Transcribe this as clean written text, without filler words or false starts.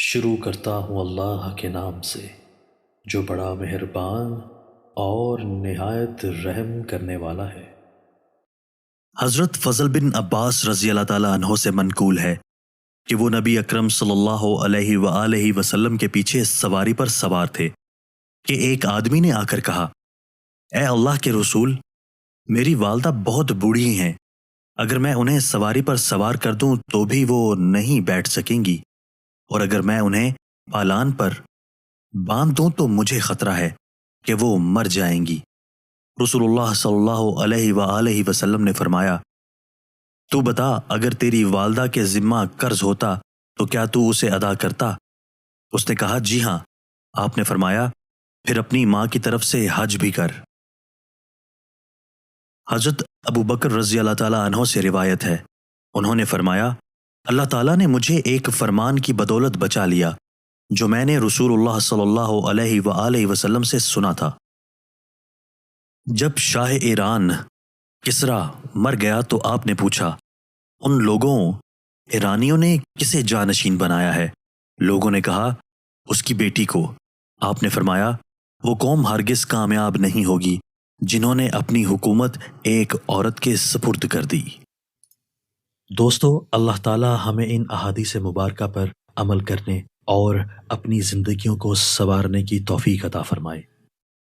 شروع کرتا ہوں اللہ کے نام سے جو بڑا مہربان اور نہایت رحم کرنے والا ہے۔ حضرت فضل بن عباس رضی اللہ تعالیٰ عنہ سے منقول ہے کہ وہ نبی اکرم صلی اللہ علیہ وآلہ وسلم کے پیچھے سواری پر سوار تھے کہ ایک آدمی نے آ کر کہا، اے اللہ کے رسول، میری والدہ بہت بوڑھی ہیں، اگر میں انہیں سواری پر سوار کر دوں تو بھی وہ نہیں بیٹھ سکیں گی، اور اگر میں انہیں پالان پر باندھ دوں تو مجھے خطرہ ہے کہ وہ مر جائیں گی۔ رسول اللہ صلی اللہ علیہ وآلہ وسلم نے فرمایا، تو بتا، اگر تیری والدہ کے ذمہ قرض ہوتا تو کیا تو اسے ادا کرتا؟ اس نے کہا، جی ہاں۔ آپ نے فرمایا، پھر اپنی ماں کی طرف سے حج بھی کر۔ حضرت ابو بکر رضی اللہ تعالیٰ عنہ سے روایت ہے، انہوں نے فرمایا، اللہ تعالیٰ نے مجھے ایک فرمان کی بدولت بچا لیا جو میں نے رسول اللہ صلی اللہ علیہ وآلہ وسلم سے سنا تھا۔ جب شاہ ایران کسریٰ مر گیا تو آپ نے پوچھا، ان لوگوں ایرانیوں نے کسے جانشین بنایا ہے؟ لوگوں نے کہا، اس کی بیٹی کو۔ آپ نے فرمایا، وہ قوم ہرگز کامیاب نہیں ہوگی جنہوں نے اپنی حکومت ایک عورت کے سپرد کر دی۔ دوستو، اللہ تعالی ہمیں ان احادیث مبارکہ پر عمل کرنے اور اپنی زندگیوں کو سنوارنے کی توفیق عطا فرمائے۔